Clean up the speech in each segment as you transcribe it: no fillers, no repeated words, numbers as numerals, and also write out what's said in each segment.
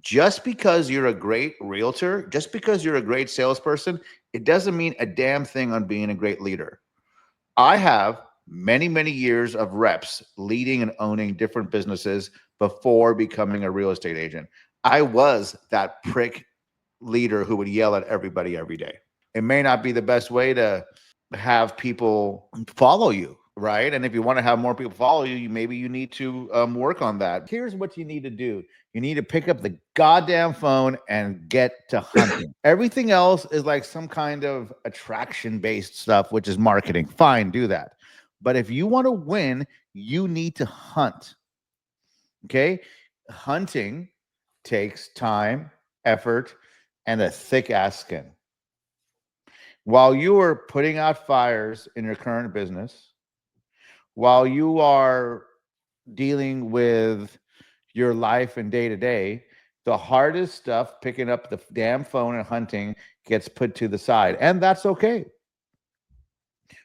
Just because you're a great realtor, just because you're a great salesperson, it doesn't mean a damn thing on being a great leader. I have many, many years of reps leading and owning different businesses before becoming a real estate agent. I was that prick leader who would yell at everybody every day. It may not be the best way to have people follow you, right? And if you want to have more people follow you, maybe you need to work on that. Here's what you need to do. You need to pick up the goddamn phone and get to hunting. Everything else is like some kind of attraction based stuff, which is marketing. Fine, do that. But if you want to win, you need to hunt. Okay. Hunting takes time, effort, and a thick ass skin. While you are putting out fires in your current business, while you are dealing with your life and day to day, the hardest stuff, picking up the damn phone and hunting, gets put to the side. And that's okay.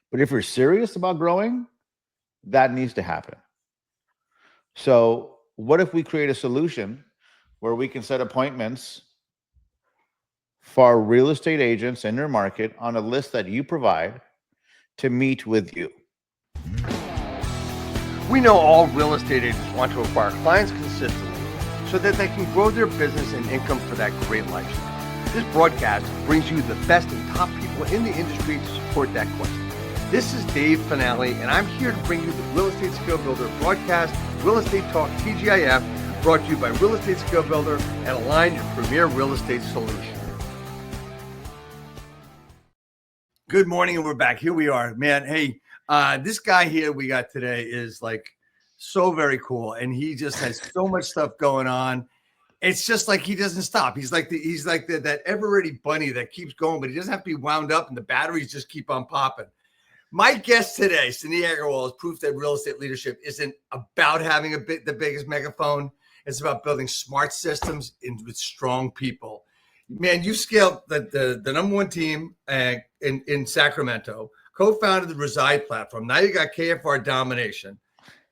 But if you're serious about growing, that needs to happen. So, what if we create a solution where we can set appointments for real estate agents in your market on a list that you provide to meet with you? We know all real estate agents want to acquire clients consistently so that they can grow their business and income for that great lifestyle. This broadcast brings you the best and top people in the industry to support that quest. This is Dave Fanale, and I'm here to bring you the Real Estate Skill Builder broadcast, Real Estate Talk TGIF, brought to you by Real Estate Skill Builder and Align, your premier real estate solution. Good morning, and we're back. Here we are, man. Hey, this guy here we got today is like so very cool, and he just has so much stuff going on. It's just like he doesn't stop. He's like that ever-ready bunny that keeps going, but he doesn't have to be wound up, and the batteries just keep on popping. My guest today, Suneet Agarwal, is proof that real estate leadership isn't about having the biggest megaphone. It's about building smart systems with strong people. Man, you scaled the number one team in Sacramento, co-founded the Reside Platform. Now you got KFR Domination.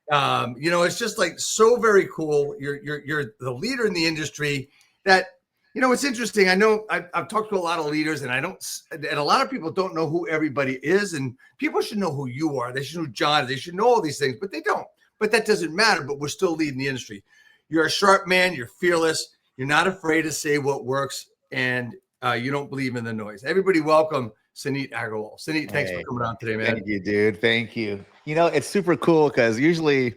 It's just like so very cool. You're the leader in the industry. That it's interesting. I know I've talked to a lot of leaders, and a lot of people don't know who everybody is. And people should know who you are. They should know John. They should know all these things, but they don't. But that doesn't matter. But we're still leading the industry. You're a sharp man. You're fearless. You're not afraid to say what works, and you don't believe in the noise. Everybody, welcome Suneet Agarwal. Suneet, thanks for coming on today, man. Thank you, dude. Thank you. It's super cool because usually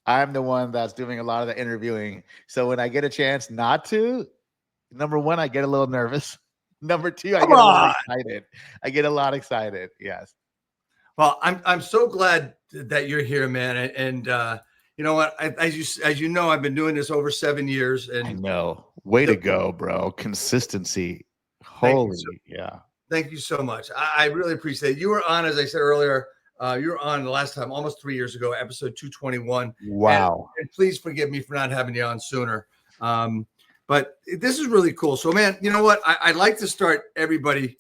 I'm the one that's doing a lot of the interviewing. So when I get a chance not to, number one, I get a little nervous. Number two, I get a lot excited. Yes. Well, I'm so glad that you're here, man. And you know what? As you know, I've been doing this over 7 years. And I know. Way to go, bro. Consistency. Holy, yeah. Thank you so much. I really appreciate it. You were on, as I said earlier, you were on the last time, almost 3 years ago, episode 221. Wow. And please forgive me for not having you on sooner. But this is really cool. So, man, you know what? I'd like to start everybody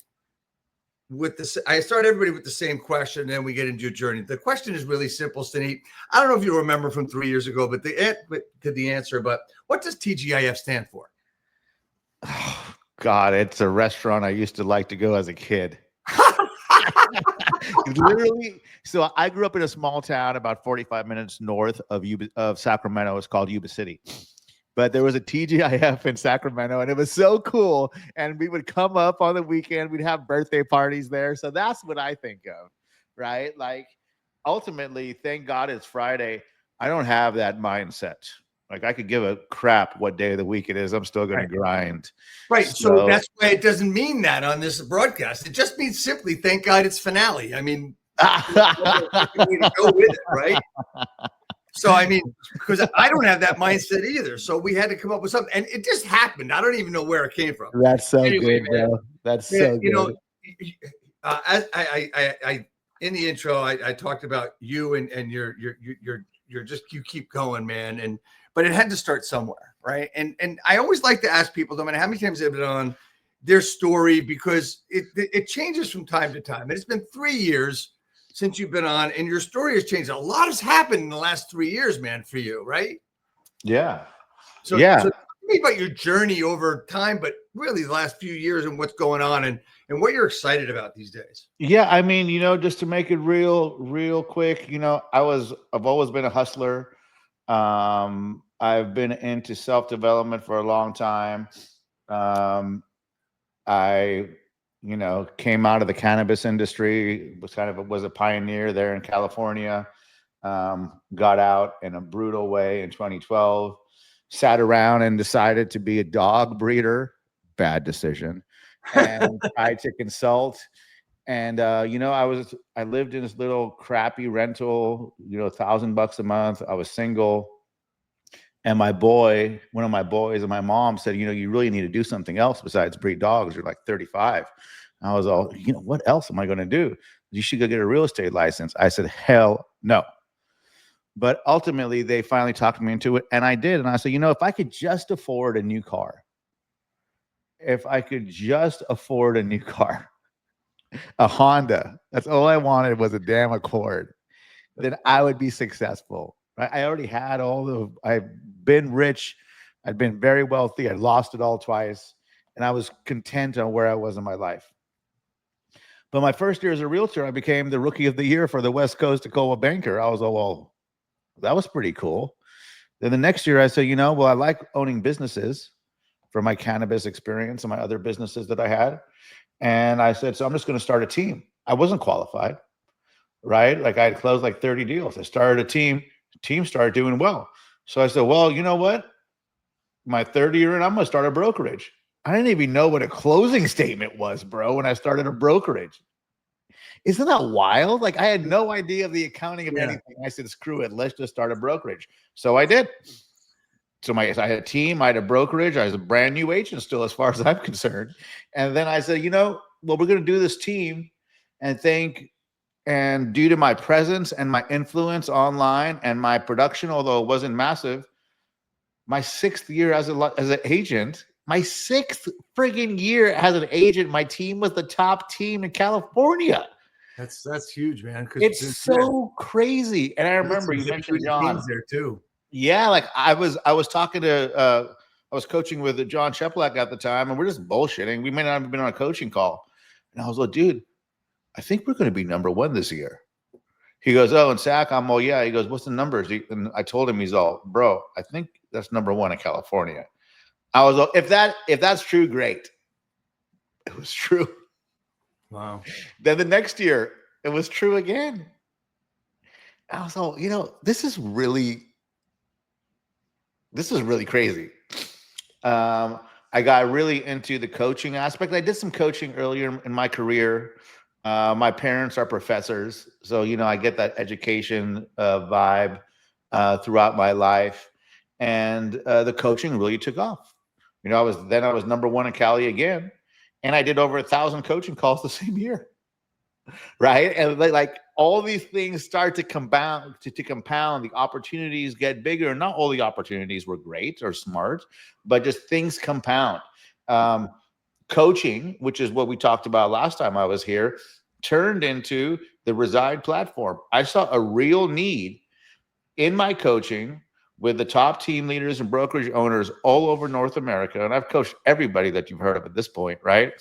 with this. I start everybody with the same question, and then we get into your journey. The question is really simple, Suneet. I don't know if you remember from 3 years ago, but the answer. But what does TGIF stand for? Oh, God, it's a restaurant I used to like to go as a kid. Literally. So I grew up in a small town about 45 minutes north of Sacramento. It's called Yuba City. But there was a TGIF in Sacramento, and it was so cool. And we would come up on the weekend. We'd have birthday parties there. So that's what I think of, right? Like, ultimately, thank God it's Friday. I don't have that mindset. Like, I could give a crap what day of the week it is. I'm still going to grind. Right. So that's why it doesn't mean that on this broadcast. It just means simply, thank God it's finale. I mean, way to go with it, right? So, I mean, because I don't have that mindset either. So we had to come up with something. And it just happened. I don't even know where it came from. That's so good, bro. That's so good. I in the intro, I talked about you and you're just, you keep going, man. But it had to start somewhere, right? And I always like to ask people, no matter how many times they've been on, their story, because it changes from time to time. And it's been 3 years since you've been on, and your story has changed. A lot has happened in the last 3 years, man, for you, right? Yeah. So me about your journey over time, but really the last few years and what's going on and what you're excited about these days. Yeah, I mean, just to make it real quick, I've always been a hustler. I've been into self-development for a long time. Um, I, came out of the cannabis industry, was a pioneer there in California. Got out in a brutal way in 2012. Sat around and decided to be a dog breeder. Bad decision. And tried to consult. And I lived in this little crappy rental, $1,000 a month. I was single. And one of my boys and my mom said, you really need to do something else besides breed dogs. You're like 35. And I was all, what else am I going to do? You should go get a real estate license. I said, hell no. But ultimately, they finally talked me into it. And I did. And I said, if I could just afford a new car, a Honda, that's all I wanted was a damn Accord, then I would be successful. Right? I already had I've been rich. I'd been very wealthy. I lost it all twice. And I was content on where I was in my life. But my first year as a realtor, I became the rookie of the year for the West Coast Tacoma Banker. I was all, well, that was pretty cool. Then the next year I said, I like owning businesses from my cannabis experience and my other businesses that I had. And I said, so I'm just going to start a team. I wasn't qualified, right? Like I had closed like 30 deals. I started a team. The team started doing well. So I said, well, you know what? My third year and I'm going to start a brokerage. I didn't even know what a closing statement was, bro, when I started a brokerage. Isn't that wild? Like I had no idea of the accounting of anything. I said, screw it. Let's just start a brokerage. So I did. So I had a team, I had a brokerage. I was a brand new agent still, as far as I'm concerned. And then I said, well, we're going to do this team and due to my presence and my influence online and my production, although it wasn't massive, my sixth year as an agent, my sixth friggin' year as an agent, my team was the top team in California. That's huge, man. It's so crazy. And I remember you mentioned John there too. Yeah, like I was talking to I was coaching with John Cheplak at the time, and we're just bullshitting. We may not have been on a coaching call. And I was like, dude, I think we're going to be number one this year. He goes, oh, and SAC, I'm all, yeah. He goes, what's the numbers? And I told him, he's all, bro, I think that's number one in California. I was all, if that's true, great. It was true. Wow. Then the next year, it was true again. I was all, this is really crazy. I got really into the coaching aspect. I did some coaching earlier in my career. My parents are professors, so I get that education vibe throughout my life, and the coaching really took off. I was number one in Cali again, and I did over 1,000 coaching calls the same year. Right. And like all these things start to compound, the opportunities get bigger. Not all the opportunities were great or smart, but just things compound. Coaching, which is what we talked about last time I was here, turned into the Reside platform. I saw a real need in my coaching with the top team leaders and brokerage owners all over North America. And I've coached everybody that you've heard of at this point, right?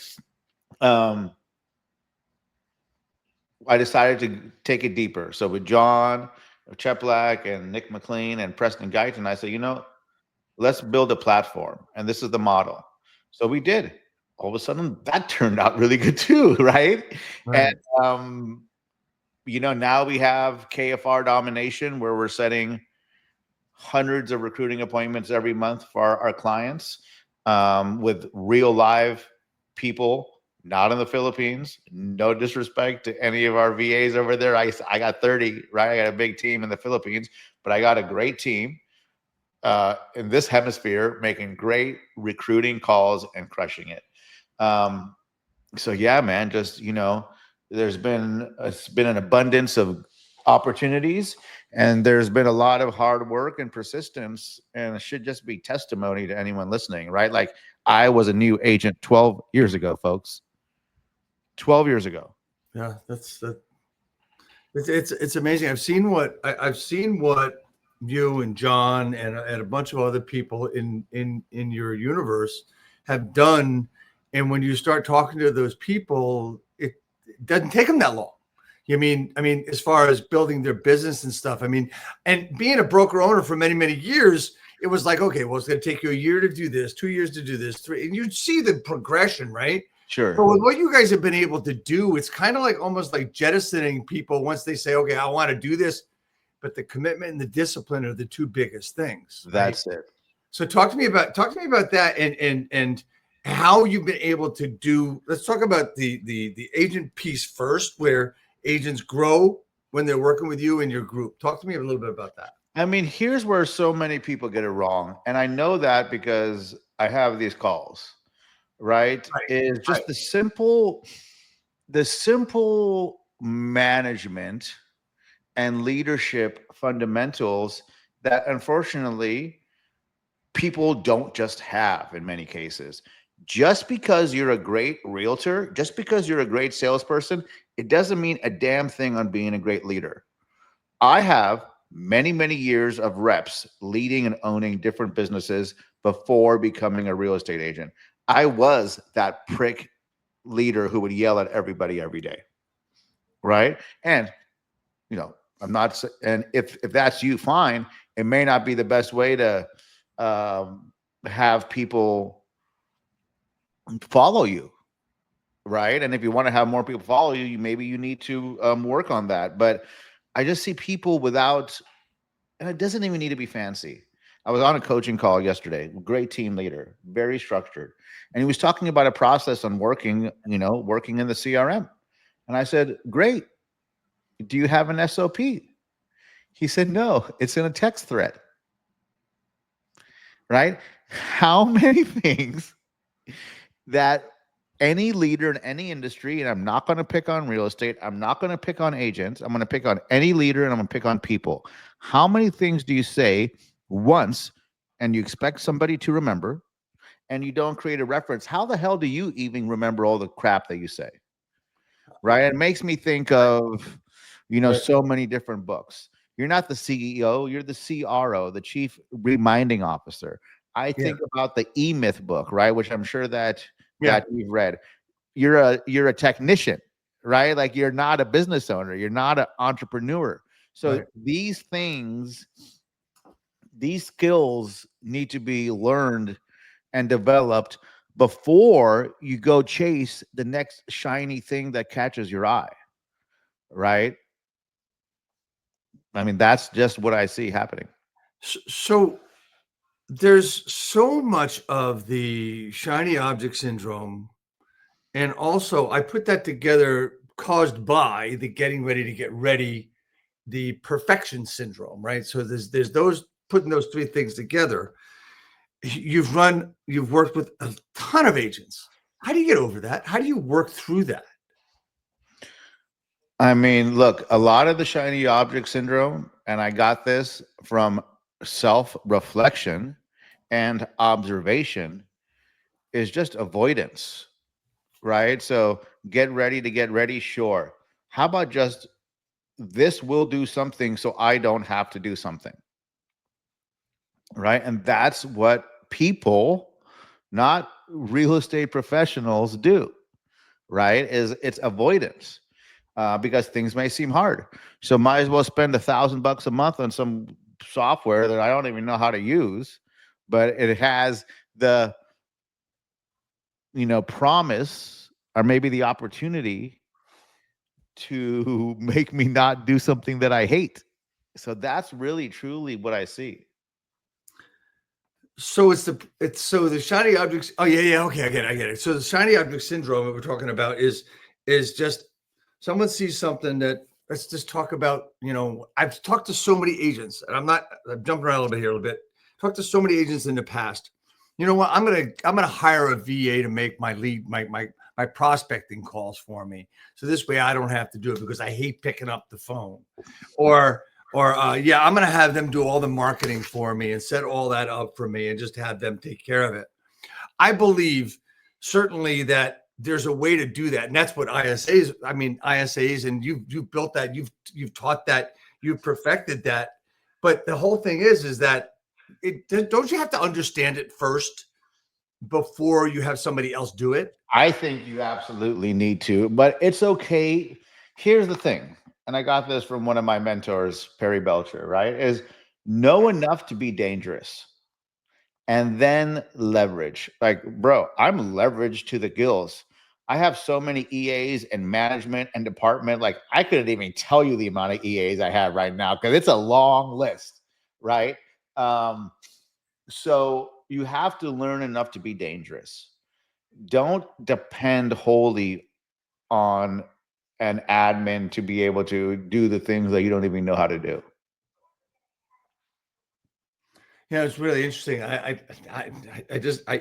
I decided to take it deeper. So with John Cheplak and Nick McLean and Preston Guyton, I said, let's build a platform. And this is the model. So we did. All of a sudden, that turned out really good too, right? And, now we have KFR Domination, where we're setting hundreds of recruiting appointments every month for our clients with real live people. Not in the Philippines. No disrespect to any of our VAs over there. I got 30, right? I got a big team in the Philippines, but I got a great team in this hemisphere making great recruiting calls and crushing it. So yeah, man, just, it's been an abundance of opportunities, and there's been a lot of hard work and persistence, and it should just be testimony to anyone listening, right? Like I was a new agent 12 years ago, folks. 12 years ago. Yeah, it's amazing. I've seen what you and John and a bunch of other people in your universe have done. And when you start talking to those people, it doesn't take them that long. I mean, as far as building their business and stuff, and being a broker owner for many, many years, it was like, okay, well, it's going to take you a year to do this, 2 years to do this, three, and you see the progression, right? Sure. But with what you guys have been able to do, it's kind of like almost like jettisoning people once they say, okay, I want to do this. But the commitment and the discipline are the two biggest things. Right? That's it. So talk to me about that and how you've been able to do. Let's talk about the agent piece first, where agents grow when they're working with you and your group. Talk to me a little bit about that. I mean, here's where so many people get it wrong. And I know that because I have these calls, right? Is just Right. the simple management and leadership fundamentals that unfortunately people don't just have in many cases. Just because you're a great realtor, just because you're a great salesperson, it doesn't mean a damn thing on being a great leader. I have many, many years of reps leading and owning different businesses before becoming a real estate agent. I was that prick leader who would yell at everybody every day. Right. And, I'm not, and if that's you, fine. It may not be the best way to have people follow you. Right. And if you want to have more people follow you, maybe you need to work on that. But I just see people without, and it doesn't even need to be fancy. I was on a coaching call yesterday, great team leader, very structured. And he was talking about a process on working in the CRM. And I said, great. Do you have an SOP? He said, no, it's in a text thread. Right? How many things that any leader in any industry, and I'm not going to pick on real estate, I'm not going to pick on agents, I'm going to pick on any leader, and I'm going to pick on people. How many things do you say once and you expect somebody to remember and you don't create a reference? How the hell do you even remember all the crap that you say? Right? It makes me think of, so many different books. You're not the CEO, you're the CRO, the chief reminding officer. I think about the E-Myth book, right? Which I'm sure that you've read. You're a technician, right? Like you're not a business owner, you're not an entrepreneur. So these things, these skills need to be learned and developed before you go chase the next shiny thing that catches your eye, right? I mean, that's just what I see happening. So there's so much of the shiny object syndrome. And also, I put that together caused by the getting ready to get ready, the perfection syndrome, right? So there's those putting those three things together. You've worked with a ton of agents. How do you get over that? How do you work through that? I mean, look, a lot of the shiny object syndrome, and I got this from self-reflection and observation, is just avoidance, right? So get ready to get ready, sure. How about just this will do something so I don't have to do something, right? And that's what people, not real estate professionals, do, right? Is it's avoidance. Because things may seem hard. So might as well spend $1,000 a month on some software that I don't even know how to use, but it has the, promise or maybe the opportunity to make me not do something that I hate. So that's really truly what I see. So it's the shiny objects. Oh yeah, okay, I get it. So the shiny object syndrome that we're talking about is just someone sees something that, let's just talk about. I've talked to so many agents, and I'm jumping around a little bit here, a little bit. Talked to so many agents in the past. You know what? I'm gonna hire a VA to make my lead, my prospecting calls for me. So this way I don't have to do it because I hate picking up the phone. Or I'm going to have them do all the marketing for me and set all that up for me and just have them take care of it. I believe certainly that there's a way to do that. And that's what ISAs, and you've built that, you've taught that, you've perfected that. But the whole thing is that don't you have to understand it first before you have somebody else do it? I think you absolutely need to, but it's okay. Here's the thing, and I got this from one of my mentors, Perry Belcher, right? Is know enough to be dangerous and then leverage. Like, bro, I'm leveraged to the gills. I have so many EAs and management and department. Like, I couldn't even tell you the amount of EAs I have right now because it's a long list, right? So you have to learn enough to be dangerous. Don't depend wholly on an admin to be able to do the things that you don't even know how to do. Yeah, it's really interesting.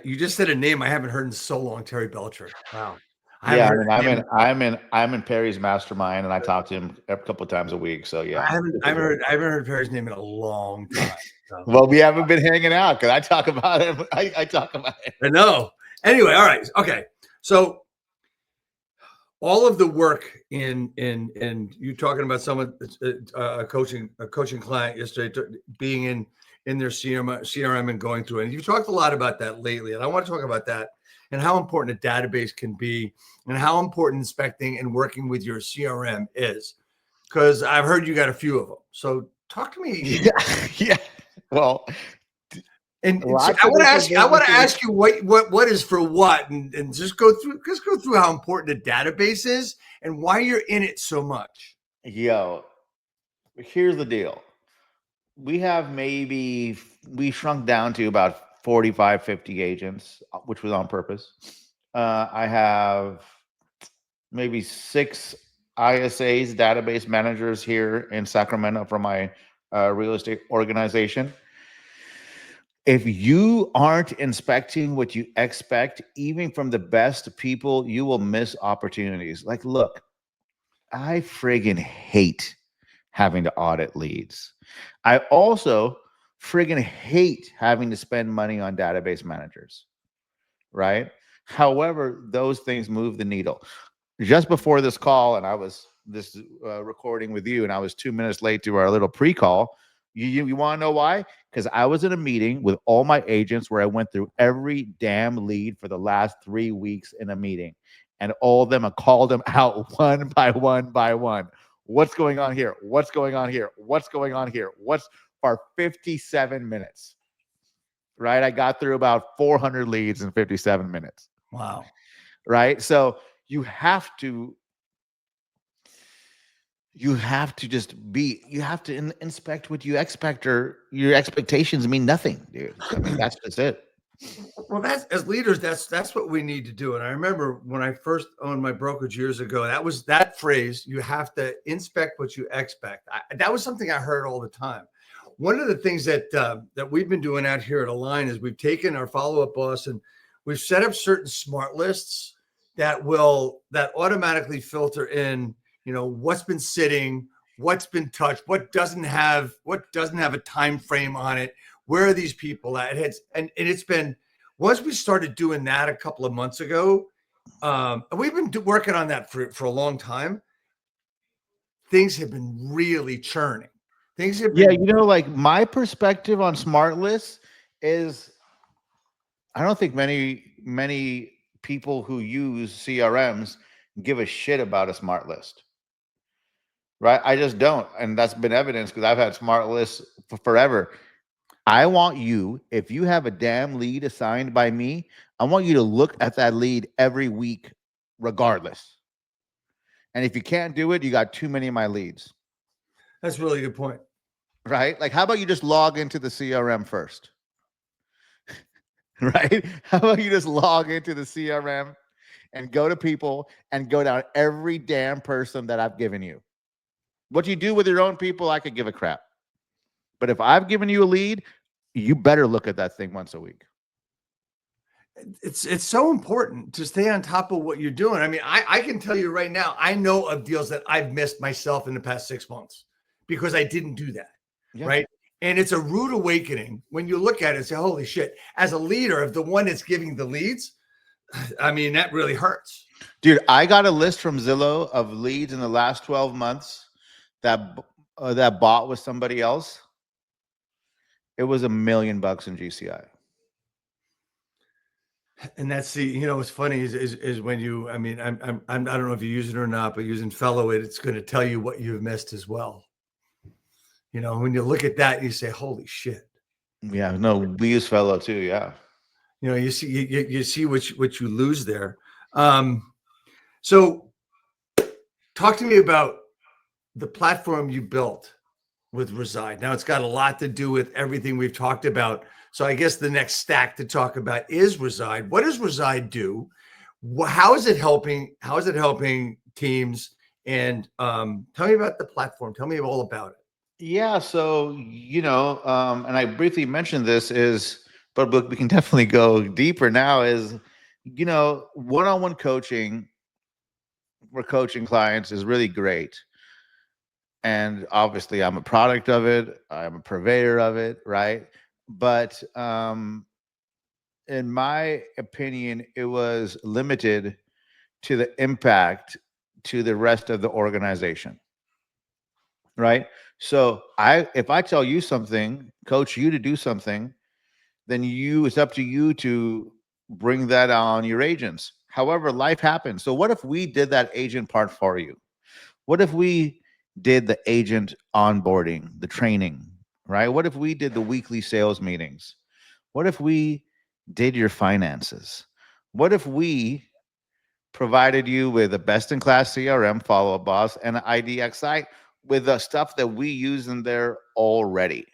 You just said a name I haven't heard in so long, Terry Belcher. Wow. I haven't Yeah, I heard mean, that name. I'm in Perry's mastermind, and I talk to him a couple of times a week. So yeah, I haven't heard Perry's name in a long time. So. Well, we haven't been hanging out because I talk about him. I talk about it. I know. Anyway, all right, okay. So all of the work in you talking about someone a coaching client yesterday, being in their CRM and going through it. And you've talked a lot about that lately, and I want to talk about that and how important a database can be, and how important inspecting and working with your CRM is. Because I've heard you got a few of them. So talk to me. Yeah. Well, And so I want to ask you what is for what, and just go through how important a database is and why you're in it so much. Yo, here's the deal. We shrunk down to about 45, 50 agents, which was on purpose. I have maybe 6 ISAs, database managers here in Sacramento for my real estate organization. If you aren't inspecting what you expect, even from the best people, you will miss opportunities. Like, look, I friggin' hate having to audit leads. I also friggin' hate having to spend money on database managers, right? However, those things move the needle. Just before this call, and I was recording with you, and I was 2 minutes late to our little pre-call. You want to know why? Because I was in a meeting with all my agents where I went through every damn lead for the last 3 weeks in a meeting, and all of them, I called them out one by one by one. What's going on here? What's going on here? What's going on here? What's for 57 minutes? Right? I got through about 400 leads in 57 minutes. Wow. Right? So you have to just be, you have to inspect what you expect, or your expectations mean nothing, dude. I mean, that's just it. Well, that's, as leaders, that's what we need to do. And I remember when I first owned my brokerage years ago, that was that phrase, you have to inspect what you expect. That was something I heard all the time. One of the things that we've been doing out here at Align is we've taken our follow-up boss and we've set up certain smart lists that automatically filter in, what's been sitting, what's been touched, what doesn't have a time frame on it. Where are these people at? And it's been, once we started doing that a couple of months ago, and we've been working on that for a long time. Things have been really churning. Things have been, like my perspective on smart lists is, I don't think many people who use CRMs give a shit about a smart list. Right? I just don't. And that's been evidence because I've had smart lists for forever. I want you, if you have a damn lead assigned by me, I want you to look at that lead every week, regardless. And if you can't do it, you got too many of my leads. That's a really good point. Right? Like, how about you just log into the CRM first? Right? How about you just log into the CRM and go to people and go down every damn person that I've given you? What you do with your own people, I could give a crap. But if I've given you a lead, you better look at that thing once a week. It's so important to stay on top of what you're doing. I mean, I can tell you right now, I know of deals that I've missed myself in the past 6 months because I didn't do that. Yeah. Right. And it's a rude awakening when you look at it and say, holy shit, as a leader of the one that's giving the leads, I mean, that really hurts. Dude, I got a list from Zillow of leads in the last 12 months that bought with somebody else. It was $1 million in GCI. And that's the, what's funny is when you, I mean, I don't know if you use it or not, but using Fellow It, it's going to tell you what you've missed as well. When you look at that, you say, holy shit. Yeah, no, we use Fellow too. Yeah. You see, you see what you lose there. So talk to me about the platform you built with Reside. Now it's got a lot to do with everything we've talked about. So I guess the next stack to talk about is Reside. What does Reside do? How is it helping? How is it helping teams? And tell me about the platform. Tell me all about it. Yeah. So, and I briefly mentioned this but we can definitely go deeper now is, one-on-one coaching for coaching clients is really great. And obviously I'm a product of it. I'm a purveyor of it. Right. But, in my opinion, it was limited to the impact to the rest of the organization. Right. So if I tell you something, coach you to do something, then it's up to you to bring that on your agents. However, life happens. So what if we did that agent part for you? What if we did the agent onboarding, the training, right? What if we did the weekly sales meetings? What if we did your finances? What if we provided you with a best in class CRM, follow up boss, and an IDX site with the stuff that we use in there already,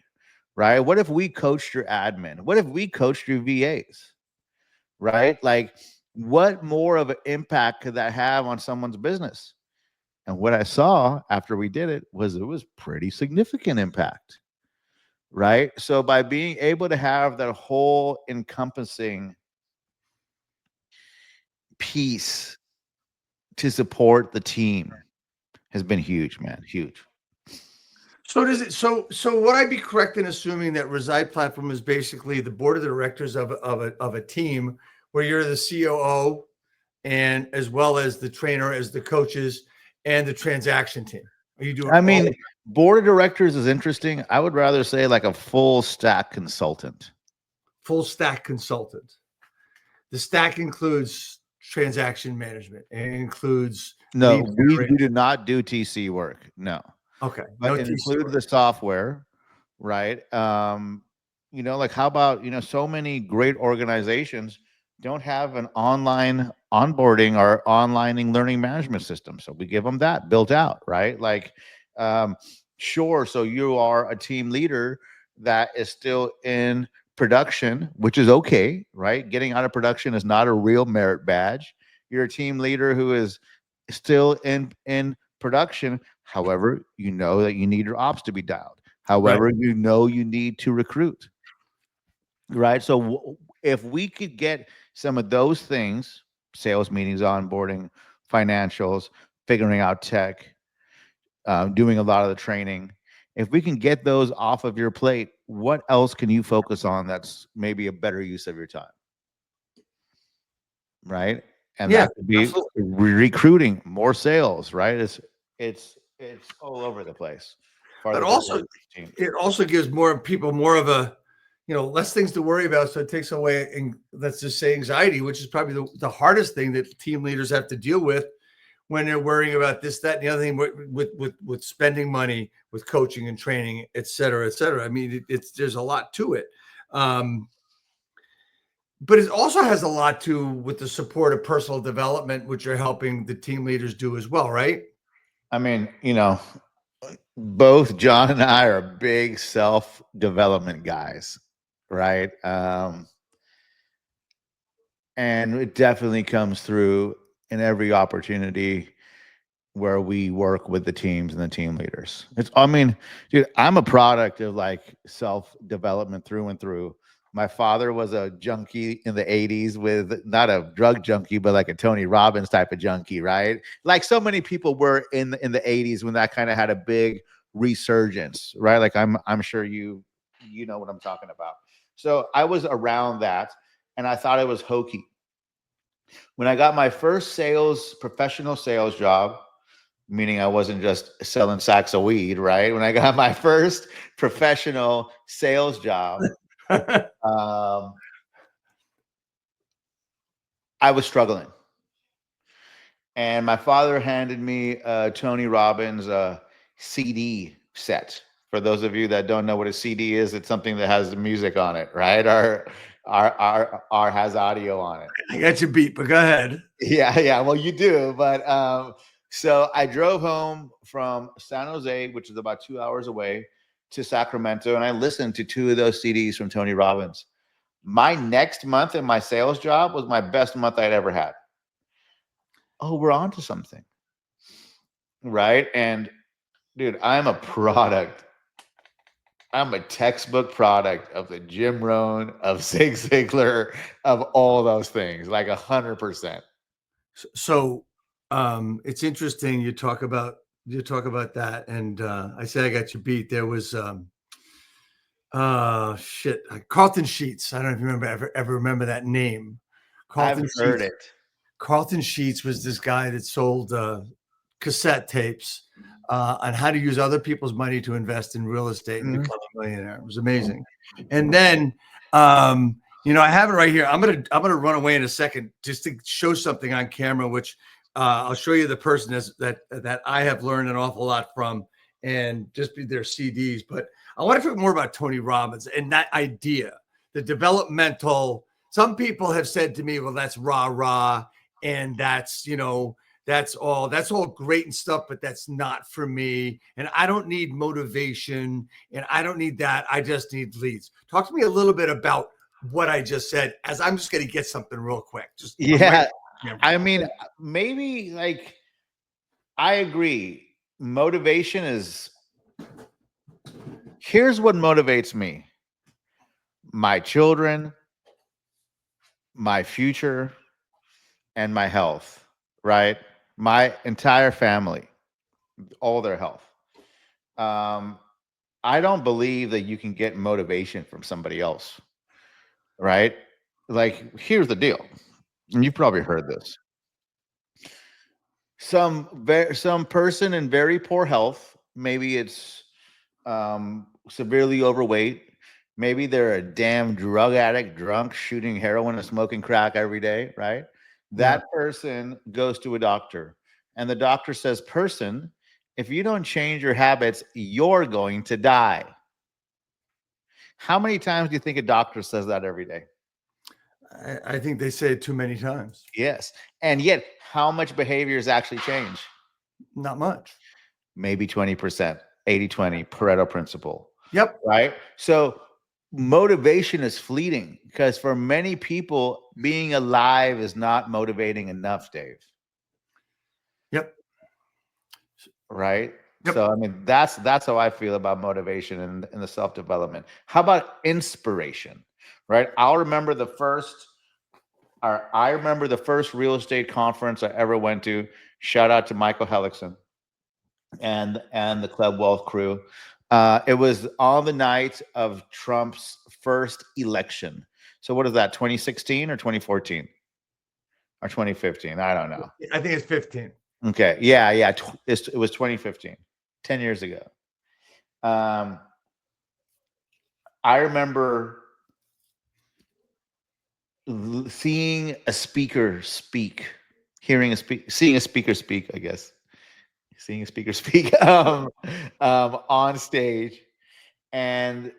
right? What if we coached your admin? What if we coached your VAs, right? Like, what more of an impact could that have on someone's business? And what I saw after we did it was pretty significant impact, right? So by being able to have that whole encompassing piece to support the team has been huge, man, huge. So does it? So would I be correct in assuming that Reside Platform is basically the board of directors of a team where you're the COO and as well as the trainer, as the coaches and the transaction team? Are you doing I all mean, board of directors is interesting. I would rather say like a full stack consultant. full stack consultant? The stack includes transaction management. It includes No, lead we generation. do not do TC work. No, Okay, but no it TC includes work. the software, right? Like how about, so many great organizations don't have an online onboarding or online learning management system. So we give them that built out, right? Like, um, sure. So you are a team leader that is still in production, which is okay, right? Getting out of production is not a real merit badge. You're a team leader who is still in production. However, you know that you need your ops to be dialed. Right. However, you need to recruit, right? So if we could get some of those things, sales meetings, onboarding, financials, figuring out tech, doing a lot of the training, if we can get those off of your plate, what else can you focus on that's maybe a better use of your time, right? And Yeah, that could be absolutely. recruiting more sales, right? It's all over the place for But the also, different teams. it also gives more people more of a, less things to worry about. So it takes away, and let's just say anxiety, which is probably the hardest thing that team leaders have to deal with when they're worrying about this, that, and the other thing with spending money, with coaching and training, et cetera, et cetera. I mean, there's a lot to it. Um, but it also has a lot to with the support of personal development, which you're helping the team leaders do as well, right? I mean, both John and I are big self development guys, right? And it definitely comes through in every opportunity where we work with the teams and the team leaders. I mean, dude, I'm a product of like self development through and through. My father was a junkie in the 80s, with not a drug junkie, but like a Tony Robbins type of junkie, right? Like so many people were in the 80s when that kind of had a big resurgence, right? Like I'm sure you know what I'm talking about. So I was around that and I thought it was hokey. When I got my first professional sales job, meaning I wasn't just selling sacks of weed, right? When I got my first professional sales job, um, I was struggling. And my father handed me Tony Robbins' CD set. For those of you that don't know what a CD is, it's something that has the music on it, right? Our has audio on it. I got you beat, but go ahead. Yeah, yeah. Well, you do, but so I drove home from San Jose, which is about 2 hours away, to Sacramento, and I listened to two of those CDs from Tony Robbins. My next month in my sales job was my best month I'd ever had. Oh, we're on to something, right? And dude, I'm a product. I'm a textbook product of the Jim Rohn, of Zig Ziglar, of all those things, like 100%. So it's interesting you talk about that, and I say I got you beat. There was Carlton Sheets. I don't know if you ever remember that name. I've Carlton heard Sheets. it. Carlton Sheets was this guy that sold cassette tapes on how to use other people's money to invest in real estate and become a millionaire. It was amazing. And then I have it right here. I'm gonna run away in a second just to show something on camera, which I'll show you the person that I have learned an awful lot from, and just be their CDs. But I want to talk more about Tony Robbins and that idea, the developmental. Some people have said to me, well, that's rah, and that's all great and stuff, but that's not for me. And I don't need motivation, and I don't need that. I just need leads. Talk to me a little bit about what I just said, as I'm just going to get something real quick. I mean, maybe like I agree. Motivation is, here's what motivates me: my children, my future, and my health, right? My entire family, all their health. I don't believe that you can get motivation from somebody else, right? Like, here's the deal, and you've probably heard this. Some person in very poor health, maybe it's severely overweight, maybe they're a damn drug addict, drunk, shooting heroin and smoking crack every day, right? That person goes to a doctor, and the doctor says, person, if you don't change your habits, you're going to die. How many times do you think a doctor says that every day? I think they say it too many times. Yes. And yet, how much behaviors actually change? Not much. Maybe 20%, 80-20 Pareto principle. Yep. Right. So motivation is fleeting, because for many people, being alive is not motivating enough, Dave. Yep. Right. Yep. So, I mean, that's how I feel about motivation and the self-development. How about inspiration? Right. I remember the first real estate conference I ever went to. Shout out to Michael Hellickson and the Club Wealth crew. It was on the night of Trump's first election. So what is that, 2016 or 2014 or 2015? I don't know. I think it's 15. Okay. Yeah. It was 2015, 10 years ago. I remember seeing a speaker speak, seeing a speaker speak, I guess. Seeing a speaker speak on stage, and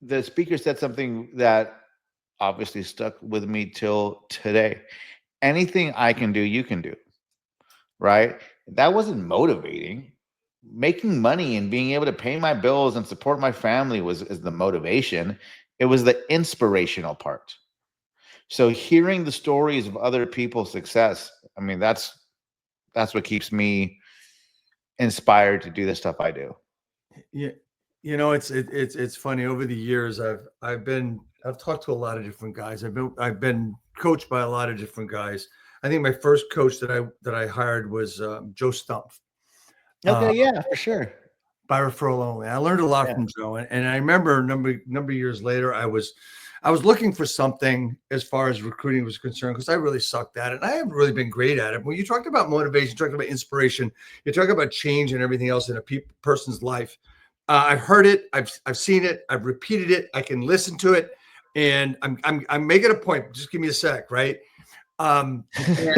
the speaker said something that obviously stuck with me till today. Anything I can do, you can do. Right? That wasn't motivating. Making money and being able to pay my bills and support my family is the motivation. It was the inspirational part. So hearing the stories of other people's success, I mean, that's what keeps me inspired to do the stuff I do. Yeah, it's funny. Over the years, I've talked to a lot of different guys. I've been coached by a lot of different guys. I think my first coach that I hired was Joe Stumpf. Okay, yeah, for sure. By referral only. I learned a lot from Joe, and I remember a number of years later, I was I was looking for something as far as recruiting was concerned, because I really sucked at it. I haven't really been great at it. When you talked about motivation, talking about inspiration, you're talking about change and everything else in a person's life. I've heard it, I've seen it, I've repeated it, I can listen to it, and I'm making a point. Just give me a sec, right? And I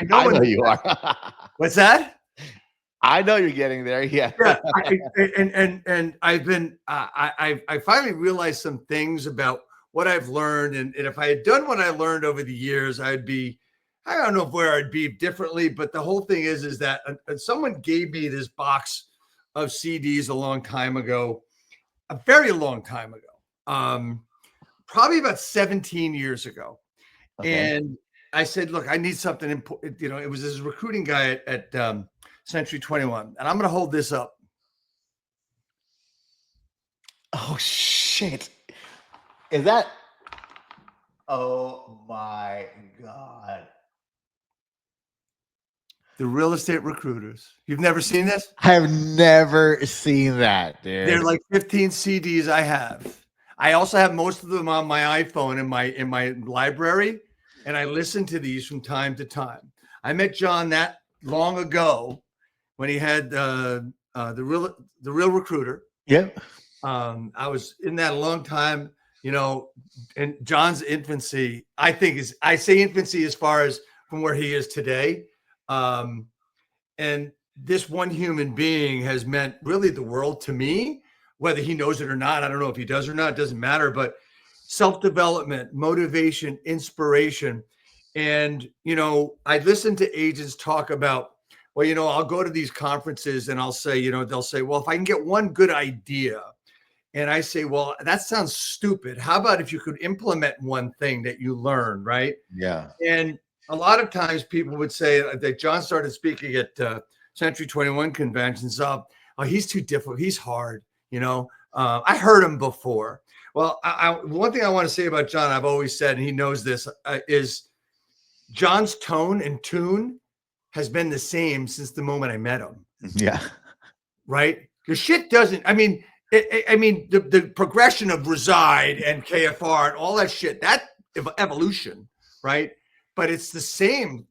know I when know you are. what's that? I know you're getting there. Yeah. Yeah, and I've been I finally realized some things about what I've learned, and if I had done what I learned over the years, I'd be, I don't know where I'd be differently, but the whole thing is that someone gave me this box of CDs a long time ago, a very long time ago, probably about 17 years ago, Okay. and I said, look, I need something important. It was this recruiting guy at Century 21, and I'm going to hold this up. Oh shit. Is that? Oh my God. The Real Estate Recruiters. You've never seen this? I've never seen that, They're dude. like 15 CDs I have. I also have most of them on my iPhone in my library, and I listen to these from time to time. I met John that long ago when he had the real recruiter. Yep. I was in that a long time, and John's infancy, I say infancy as far as from where he is today. And this one human being has meant really the world to me, whether he knows it or not. I don't know if he does or not, it doesn't matter, but self-development, motivation, inspiration. And, I listen to agents talk about, well, I'll go to these conferences and I'll say, they'll say, well, if I can get one good idea, and I say, well, that sounds stupid. How about if you could implement one thing that you learn, right? Yeah. And a lot of times people would say that John started speaking at Century 21 conventions. Oh, he's too difficult. He's hard. I heard him before. Well, one thing I want to say about John, I've always said, and he knows this, is John's tone and tune has been the same since the moment I met him. Yeah. Right? Your shit doesn't, the progression of Reside and KFR and all that shit, that evolution, right? But it's the same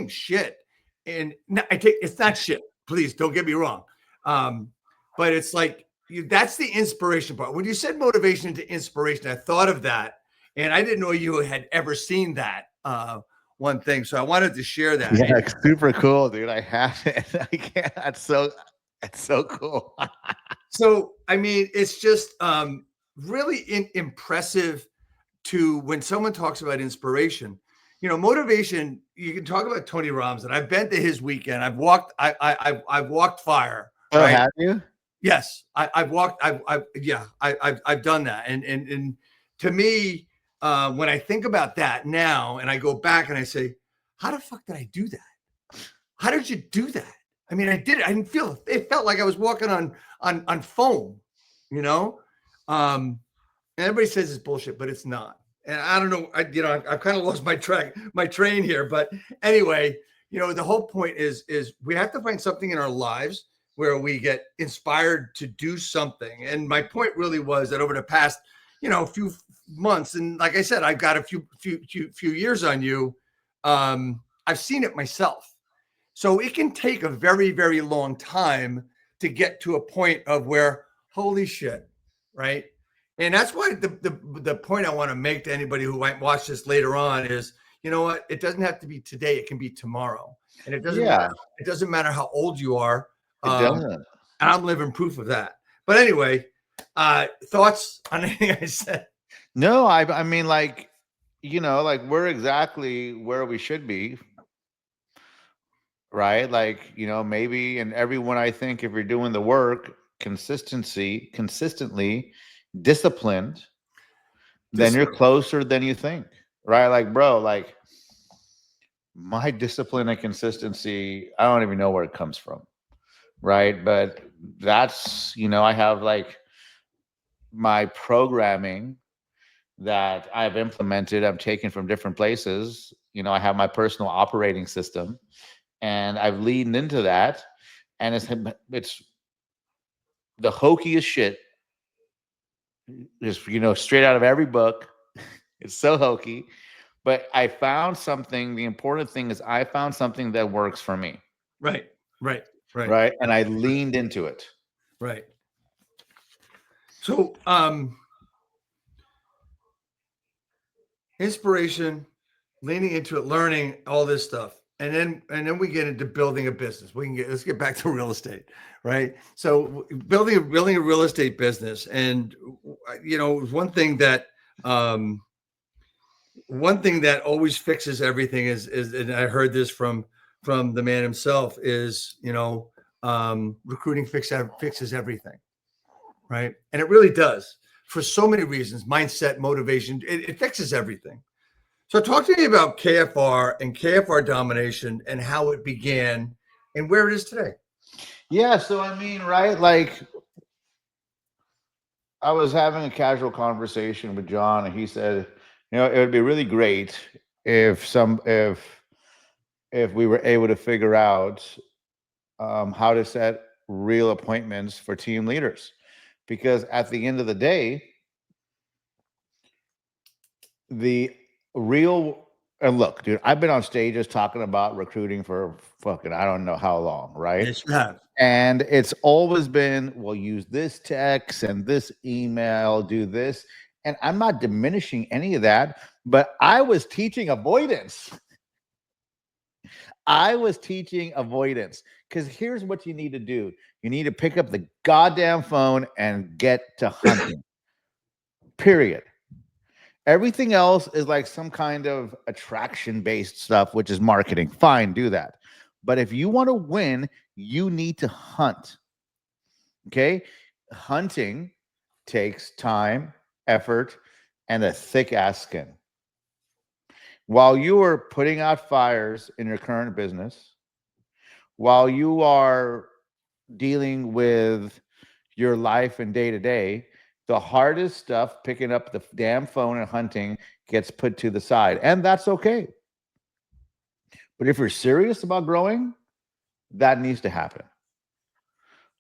shit. And it's not shit. Please don't get me wrong. But it's like, that's the inspiration part. When you said motivation to inspiration, I thought of that. And I didn't know you had ever seen that one thing. So I wanted to share that. Yeah, super cool, dude. I have it. I can't. That's so cool. So, it's just really impressive to when someone talks about inspiration. Motivation. You can talk about Tony Robbins, and I've been to his weekend. I've walked. I've walked fire. Oh, Right? have you? Yes, I've walked. I've done that. And to me, when I think about that now, and I go back and I say, how the fuck did I do that? How did you do that? I did it. I didn't feel it. It felt like I was walking on foam, and everybody says it's bullshit, but it's not. And I don't know, I've kind of lost my train here, but anyway, the whole point is we have to find something in our lives where we get inspired to do something. And my point really was that over the past, few months, and like I said, I've got a few years on you. I've seen it myself. So it can take a very, very long time to get to a point of where, holy shit, right? And that's why the point I want to make to anybody who might watch this later on is, you know what? It doesn't have to be today. It can be tomorrow. And it doesn't matter how old you are. It doesn't. And I'm living proof of that. But anyway, thoughts on anything I said? No, I mean, like, we're exactly where we should be. Right? Like, maybe, and everyone, I think if you're doing the work, consistently disciplined, then you're closer than you think. Right? Like, bro, like my discipline and consistency, I don't even know where it comes from. Right? But that's, I have like my programming that I've implemented, I've taken from different places. I have my personal operating system. And I've leaned into that, and it's the hokiest shit. Just straight out of every book. It's so hokey. But I found something. The important thing is I found something that works for me. Right. Right. Right. Right. And I leaned into it. Right. So, inspiration, leaning into it, learning all this stuff. And then we get into building a business. Let's get back to real estate, right? So building a real estate business. And one thing that always fixes everything is and I heard this from the man himself is recruiting fixes everything, right? And it really does for so many reasons: mindset, motivation. It fixes everything. So talk to me about KFR and KFR Domination and how it began and where it is today. Yeah. So, I mean, right. Like, I was having a casual conversation with John, and he said, it would be really great if if we were able to figure out how to set real appointments for team leaders, because at the end of the day, the real and look, dude, I've been on stages talking about recruiting for fucking I don't know how long, right? Yes, you have. And it's always been, well, use this text and this email, do this. And I'm not diminishing any of that, but I was teaching avoidance. I was teaching avoidance because here's what you need to do. You need to pick up the goddamn phone and get to hunting. Period. Everything else is like some kind of attraction based stuff, which is marketing. Fine, do that. But if you want to win, you need to hunt. Okay. Hunting takes time, effort, and a thick ass skin. While you are putting out fires in your current business, while you are dealing with your life and day to day, the hardest stuff, picking up the damn phone and hunting, gets put to the side. And that's okay. But if you're serious about growing, that needs to happen.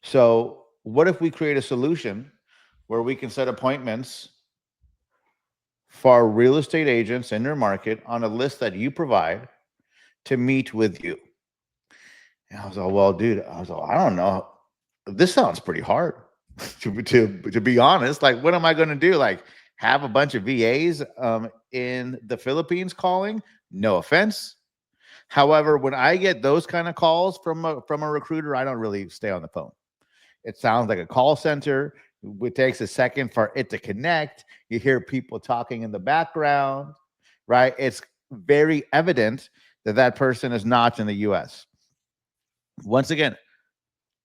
So, what if we create a solution where we can set appointments for real estate agents in your market on a list that you provide to meet with you? And I was like, well, dude, I don't know. This sounds pretty hard. to be honest, like, what am I going to do? Like, have a bunch of VAs in the Philippines calling? No offense. However, when I get those kind of calls from a recruiter, I don't really stay on the phone. It sounds like a call center. It takes a second for it to connect. You hear people talking in the background, right? It's very evident that that person is not in the U.S. Once again,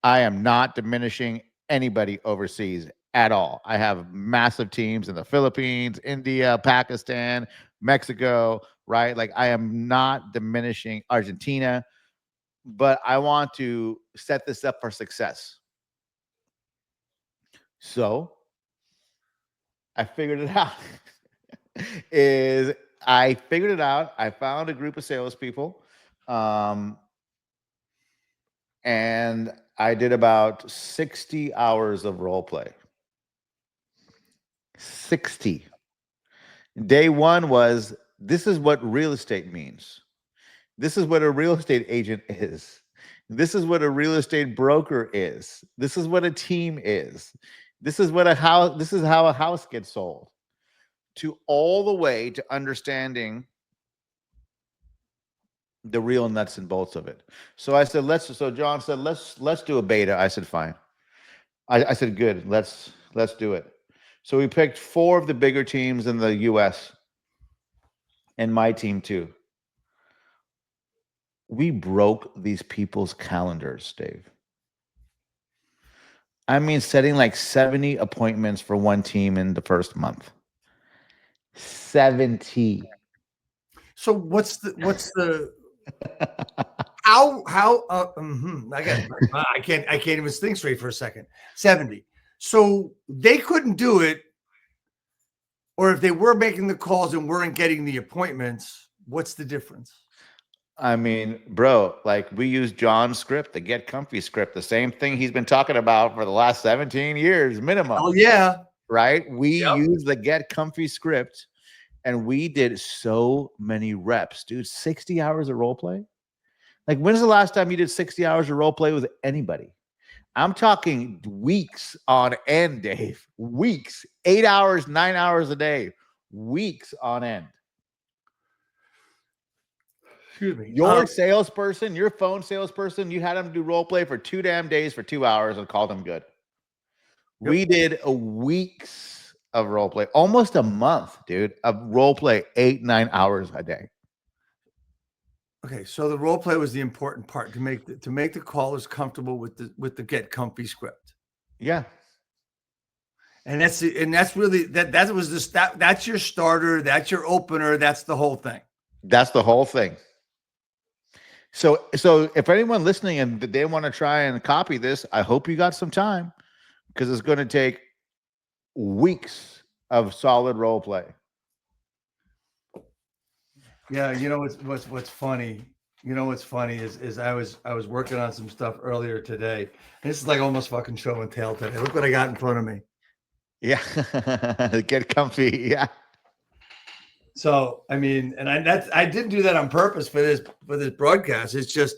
I am not diminishing anybody overseas at all. I have massive teams in the Philippines, India, Pakistan, Mexico, right? Like, I am not diminishing Argentina, but I want to set this up for success. So I figured it out. I found a group of salespeople, and I did about 60 hours of role play. 60. Day one was, this is what real estate means. This is what a real estate agent is. This is what a real estate broker is. This is what a team is. This is how a house gets sold. To all the way to understanding the real nuts and bolts of it. So I said, so John said, let's do a beta. I said, fine. I said, good, let's do it. So we picked 4 of the bigger teams in the US and my team too. We broke these people's calendars, Dave. I mean, setting like 70 appointments for one team in the first month. 70. So what's the how I can't even think straight for a second. 70. So they couldn't do it, or if they were making the calls and weren't getting the appointments, what's the difference? I mean, bro, like, we use John's script, the Get Comfy script, the same thing he's been talking about for the last 17 years minimum. Oh yeah. Right? We use the Get Comfy script And we did so many reps, dude. 60 hours of role play. Like, when's the last time you did 60 hours of role play with anybody? I'm talking weeks on end, Dave. Weeks, 8 hours, 9 hours a day, weeks on end. Excuse me. Your salesperson, your phone salesperson, you had them do role play for 2 damn days for 2 hours and called them good. Yep. We did a weeks of role play, almost a month, dude, of role play, 8-9 hours a day. Okay, so the role play was the important part to make the callers comfortable with the get comfy script. Yeah. And that's really that's your starter, that's your opener, that's the whole thing. That's the whole thing. So if anyone listening and they want to try and copy this, I hope you got some time, because it's going to take weeks of solid role play. Yeah, you know what's funny. You know what's funny is I was working on some stuff earlier today. This is like almost fucking show and tell today. Look what I got in front of me. Yeah, get comfy. Yeah. So I mean, and I didn't do that on purpose for this broadcast. It's just,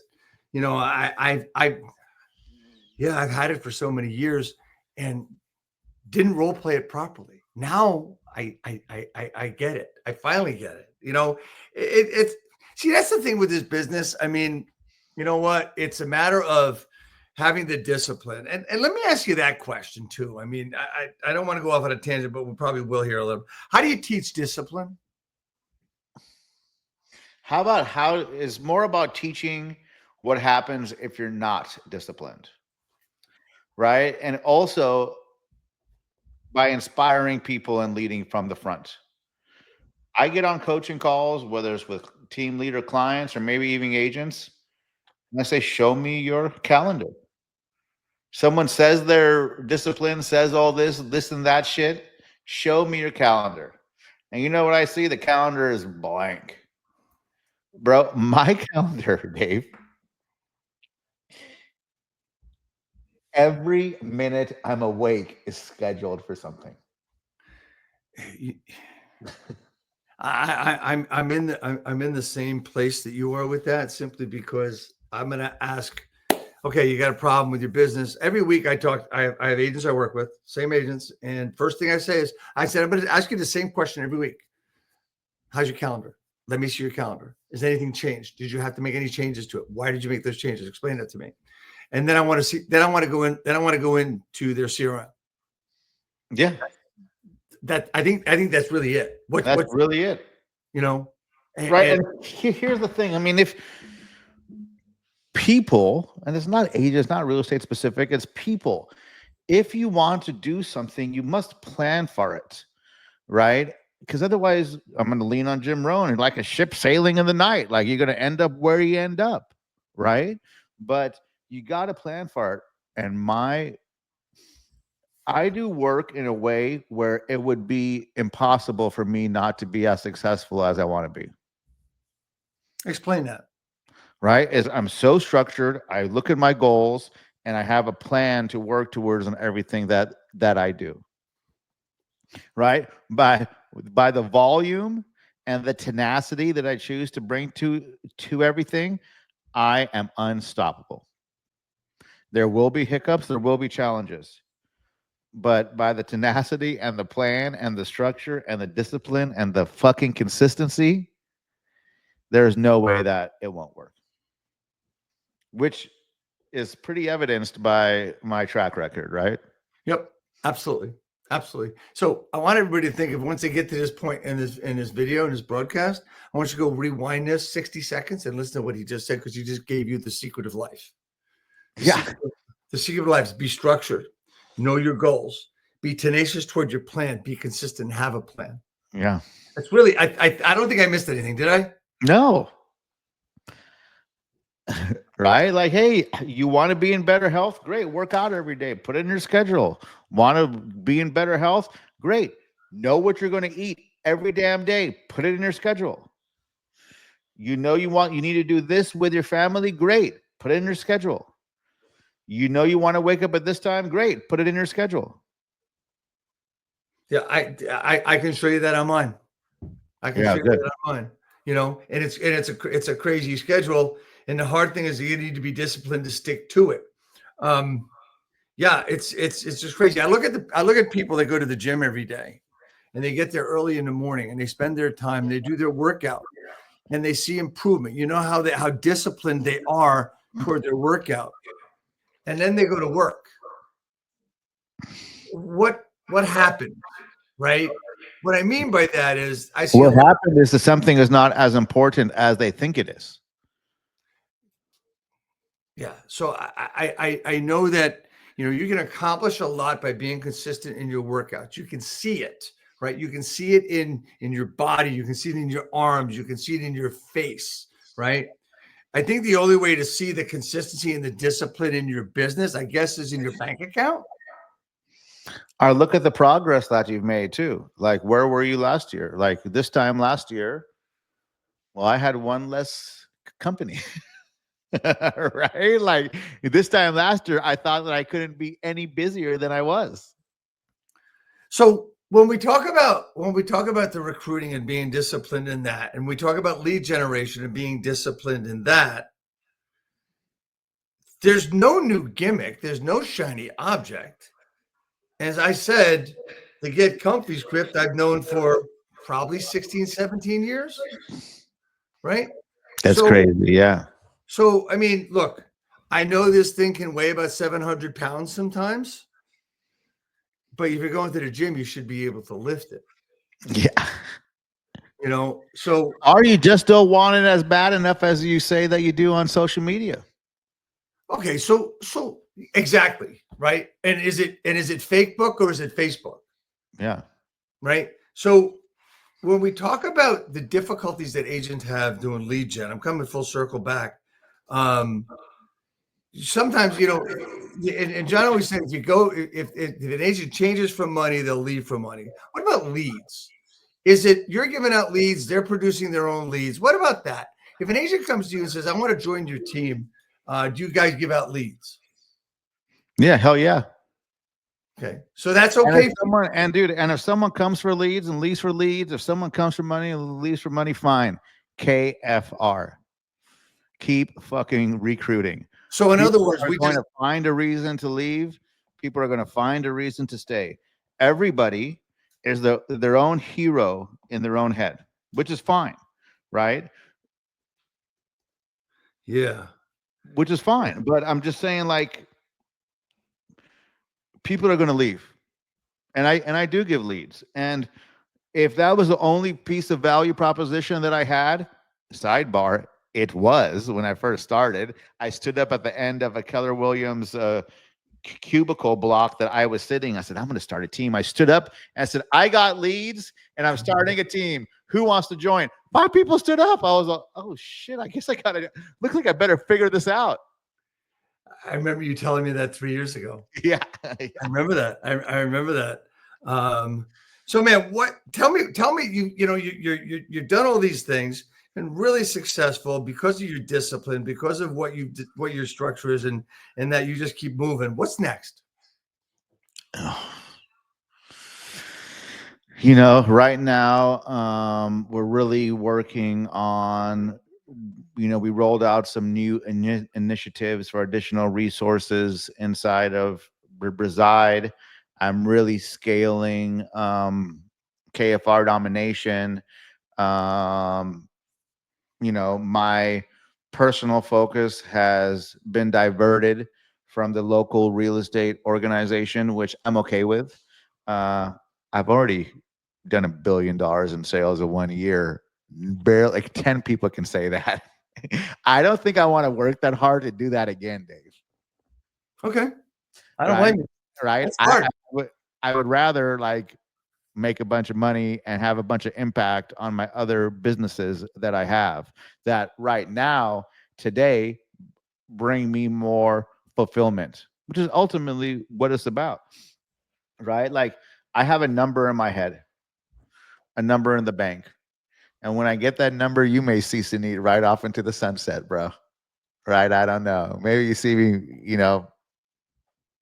you know, I've had it for so many years and didn't role play it properly. Now I get it. I finally get it. You know, it's see, that's the thing with this business. I mean, you know what? It's a matter of having the discipline. And let me ask you that question too. I mean, I don't want to go off on a tangent, but we probably will here a little. How do you teach discipline? How is more about teaching what happens if you're not disciplined, right? And also by inspiring people and leading from the front. I get on coaching calls, whether it's with team leader clients or maybe even agents, and I say, show me your calendar. Someone says they're disciplined, says all this and that shit. Show me your calendar. And you know what I see? The calendar is blank. Bro, my calendar, Dave, every minute I'm awake is scheduled for something. I'm in the same place that you are with that, simply because I'm going to ask, okay, you got a problem with your business. Every week I have agents I work with, same agents. And first thing I say is, I'm going to ask you the same question every week. How's your calendar? Let me see your calendar. Is anything changed? Did you have to make any changes to it? Why did you make those changes? Explain that to me. And then I want to go into their CRM. Yeah. I think that's really it. That's really it. You know, right. And here's the thing. I mean, if people, and it's not age, it's not real estate specific, it's people. If you want to do something, you must plan for it, right? Because otherwise, I'm going to lean on Jim Rohn, like a ship sailing in the night. Like, you're going to end up where you end up, right? But you got to plan for it. And I do work in a way where it would be impossible for me not to be as successful as I want to be. Explain that. Right? Is I'm so structured. I look at my goals and I have a plan to work towards on everything that I do. Right? By the volume and the tenacity that I choose to bring to everything, I am unstoppable. There will be hiccups, there will be challenges. But by the tenacity and the plan and the structure and the discipline and the fucking consistency, there's no way that it won't work. Which is pretty evidenced by my track record, right? Yep, absolutely. Absolutely. So I want everybody to think of, once they get to this point in this video, in this broadcast, I want you to go rewind this 60 seconds and listen to what he just said, because he just gave you the secret of life. The secret of life is be structured, know your goals, be tenacious toward your plan, be consistent, have a plan. Yeah. That's really, I don't think I missed anything, did I? No. Right? Like, hey, you want to be in better health? Great. Work out every day. Put it in your schedule. Want to be in better health? Great. Know what you're going to eat every damn day. Put it in your schedule. You know you need to do this with your family? Great. Put it in your schedule. You know you want to wake up at this time? Great. Put it in your schedule. Yeah, I can show you that on mine. I can Yeah, share good. that on mine. And it's a crazy schedule. And the hard thing is you need to be disciplined to stick to it. Um, yeah, it's just crazy. I look at people that go to the gym every day, and they get there early in the morning, and they spend their time, they do their workout, and they see improvement. You know how disciplined they are toward their workout, and then they go to work. What happened, right? What I mean by that is I see a What lot. happened is that something is not as important as they think it is. Yeah. So I know that you can accomplish a lot by being consistent in your workouts. You can see it, right? You can see it in your body. You can see it in your arms. You can see it in your face, right? I think the only way to see the consistency and the discipline in your business, I guess, is in your bank account. Or look at the progress that you've made too. Like, where were you last year? Like this time last year, well, I had one less company. Right? Like this time last year, I thought that I couldn't be any busier than I was. So when we talk about the recruiting and being disciplined in that, and we talk about lead generation and being disciplined in that, there's no new gimmick, there's no shiny object. As I said, the Get Comfy script I've known for probably 16, 17 years, right? That's So, crazy. Yeah. so I mean, look, I know this thing can weigh about 700 pounds sometimes, but if you're going to the gym, you should be able to lift it, Yeah. So, Or you just don't want it as bad enough as you say that you do on social media. okay, so exactly, right? And is it fake book or is it Facebook, Yeah. right? So when we talk about the difficulties that agents have doing lead gen, I'm coming full circle back. Um, Sometimes, and John always said, if an agent changes for money, they'll leave for money. What about leads? Is it you're giving out leads, they're producing their own leads? What about that? If an agent comes to you and says, I want to join your team, do you guys give out leads? Yeah. Hell yeah. Okay. So that's And if okay. someone and dude, and if someone comes for leads and leaves for leads, if someone comes for money and leaves for money, fine. KFR. Keep fucking recruiting. So in other People words, are we going just to find a reason to leave. People are going to find a reason to stay. Everybody is their own hero in their own head, which is fine, right? yeah. Which is fine. But I'm just saying, like, people are going to leave, and I do give leads. And if that was the only piece of value proposition that I had, sidebar, it was when I first started. I stood up at the end of a Keller Williams cubicle block that I was sitting. I said, I'm going to start a team. I stood up and I said, I got leads and I'm starting a team. Who wants to join? 5 people stood up. I was like, oh shit, I guess I got to look like I better figure this out. I remember you telling me that 3 years ago. Yeah. I remember that. I remember that. Um, so man, tell me, you've done all these things and really successful because of your discipline, because of what your structure is, and that you just keep moving. What's next? Right now, we're really working on, we rolled out some new initiatives for additional resources inside of Reside. I'm really scaling KFR Domination. Um, my personal focus has been diverted from the local real estate organization, which I'm okay with. Uh, I've already done $1 billion in sales in 1 year. Barely, like 10 people can say that. I don't think I want to work that hard to do that again, Dave. Okay, I don't Right? blame you. Right? That's hard. I would rather like make a bunch of money and have a bunch of impact on my other businesses that I have that right now, today, bring me more fulfillment, which is ultimately what it's about, right? Like I have a number in my head, a number in the bank. And when I get that number, you may see Suneet right off into the sunset, bro. Right? I don't know. Maybe you see me,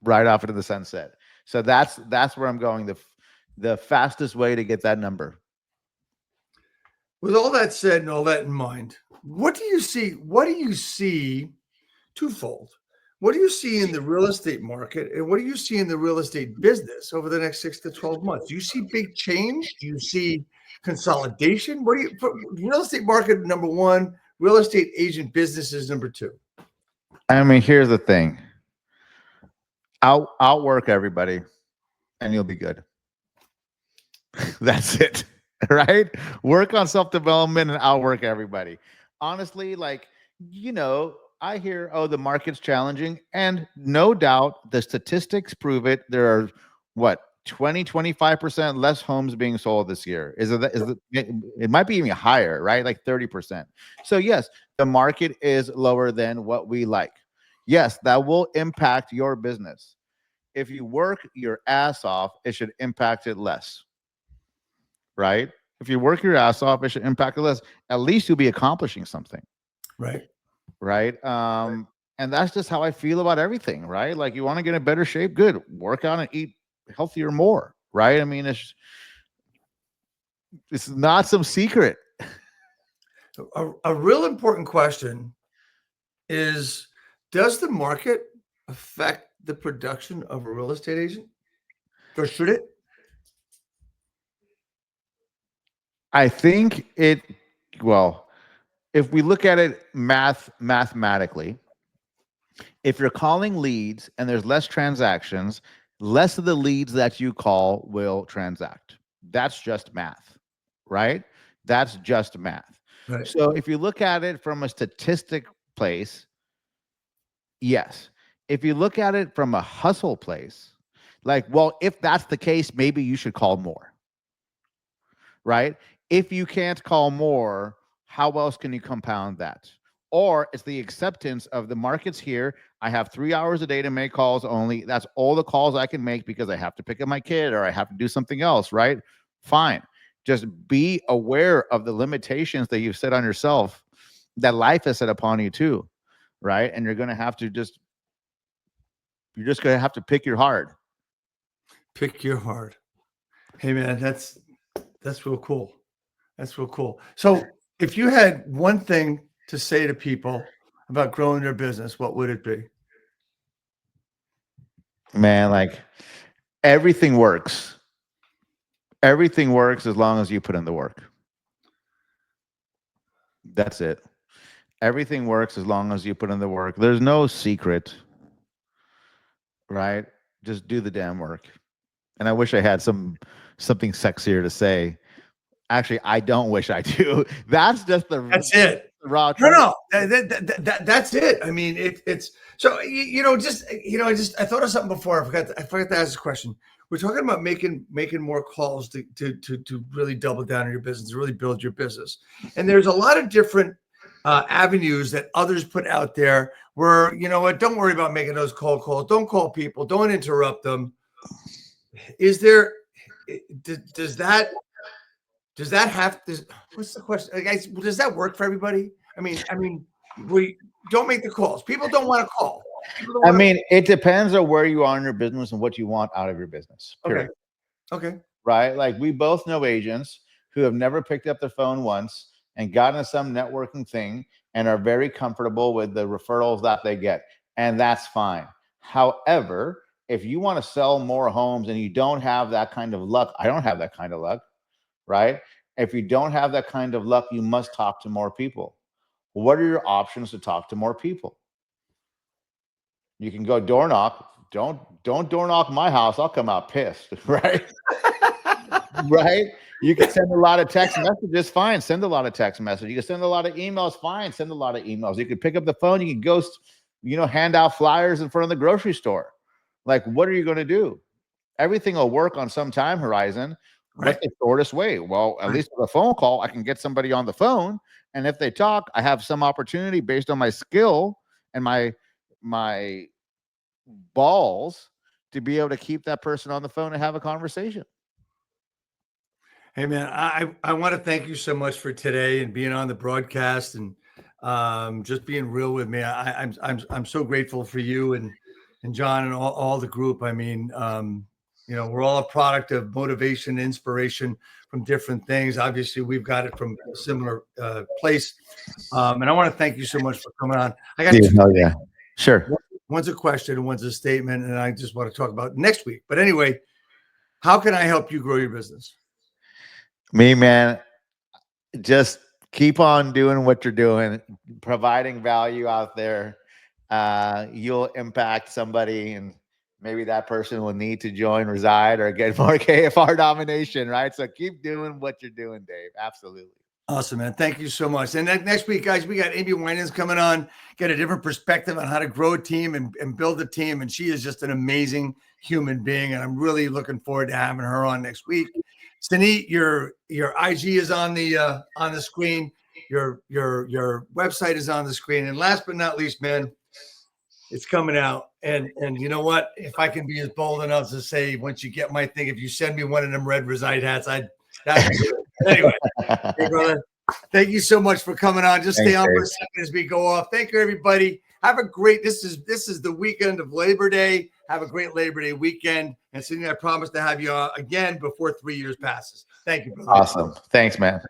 right off into the sunset. So that's where I'm going. The fastest way to get that number. With all that said and all that in mind, what do you see? What do you see twofold? What do you see in the real estate market and what do you see in the real estate business over the next 6 to 12 months? Do you see big change? Do you see consolidation? What do you for real estate market number one, real estate agent business is number two? I mean, here's the thing. Outwork everybody and you'll be good. That's it. Right? Work on self-development and outwork everybody. Honestly, like, I hear, oh, the market's challenging. And no doubt the statistics prove it. There are what 25% less homes being sold this year. It might be even higher, right? Like 30%. So yes, the market is lower than what we like. Yes, that will impact your business. If you work your ass off, it should impact it less. Right? If you work your ass off, it should impact it less. At least you'll be accomplishing something. Right. Right. And that's just how I feel about everything, right? Like you want to get in better shape, good. Work out and eat healthier more. Right. I mean, it's not some secret. A real important question is, does the market affect the production of a real estate agent? Or should it? I think if we look at it mathematically, if you're calling leads and there's less transactions, less of the leads that you call will transact. That's just math, right? That's just math. Right. So if you look at it from a statistic place, yes. If you look at it from a hustle place, like, well, if that's the case, maybe you should call more, right? If you can't call more, how else can you compound that? Or it's the acceptance of the market's here. I have 3 hours a day to make calls only. That's all the calls I can make because I have to pick up my kid or I have to do something else, right? Fine. Just be aware of the limitations that you've set on yourself, that life has set upon you too, right? And you're just going to have to pick your hard. Pick your heart. Hey man, that's real cool. That's real cool. So if you had one thing to say to people about growing their business, what would it be? Man, like everything works. Everything works as long as you put in the work. That's it. Everything works as long as you put in the work. There's no secret, right? Just do the damn work. And I wish I had something sexier to say. Actually, I don't wish I do. That's just That's it. Raw truth. No, that's it. I mean, it's so I thought of something before. I forgot to ask this question. We're talking about making more calls to really double down on your business, to really build your business. And there's a lot of different avenues that others put out there where, you know what, don't worry about making those cold calls. Don't call people. Don't interrupt them. Is there, does that what's the question? Guys, does that work for everybody? I mean, we don't make the calls. People don't want to call. I mean, it depends on where you are in your business and what you want out of your business. Period. Okay. Right? Like we both know agents who have never picked up their phone once and gotten some networking thing and are very comfortable with the referrals that they get. And that's fine. However, if you want to sell more homes and you don't have that kind of luck, I don't have that kind of luck. Right? If you don't have that kind of luck, you must talk to more people. What are your options to talk to more people? You can go door knock. Don't door knock my house. I'll come out pissed, right? Right? You can send a lot of text messages, fine. Send a lot of text messages. You can send a lot of emails, fine. Send a lot of emails. You can pick up the phone. You can go, hand out flyers in front of the grocery store. Like, what are you going to do? Everything will work on some time horizon. Right. What's the shortest way? Well, at least with a phone call, I can get somebody on the phone. And if they talk, I have some opportunity based on my skill and my balls to be able to keep that person on the phone and have a conversation. Hey man, I want to thank you so much for today and being on the broadcast and just being real with me. I'm so grateful for you and John and all the group. I mean, You know, we're all a product of motivation, inspiration from different things. Obviously, we've got it from a similar place. And I want to thank you so much for coming on. I got two. Yeah. Sure. One's a question and one's a statement, and I just want to talk about next week. But anyway, how can I help you grow your business? Me, man, just keep on doing what you're doing, providing value out there. You'll impact somebody, and maybe that person will need to join Reside or get more KFR domination, right? So keep doing what you're doing, Dave. Absolutely. Awesome, man. Thank you so much. And then next week, guys, we got Amy Winans coming on, get a different perspective on how to grow a team and build a team. And she is just an amazing human being. And I'm really looking forward to having her on next week. Suneet, your IG is on the screen. Your website is on the screen. And last but not least, man, it's coming out. And you know what? If I can be as bold enough to say, once you get my thing, if you send me one of them red Reside hats, that'd be good. Anyway, hey, brother, thank you so much for coming on. Just stay on for a second as we go off. Thank you, everybody. Have a great, this is the weekend of Labor Day. Have a great Labor Day weekend. And Suneet, I promise to have you again before 3 years passes. Thank you, brother. Awesome. Thanks, man.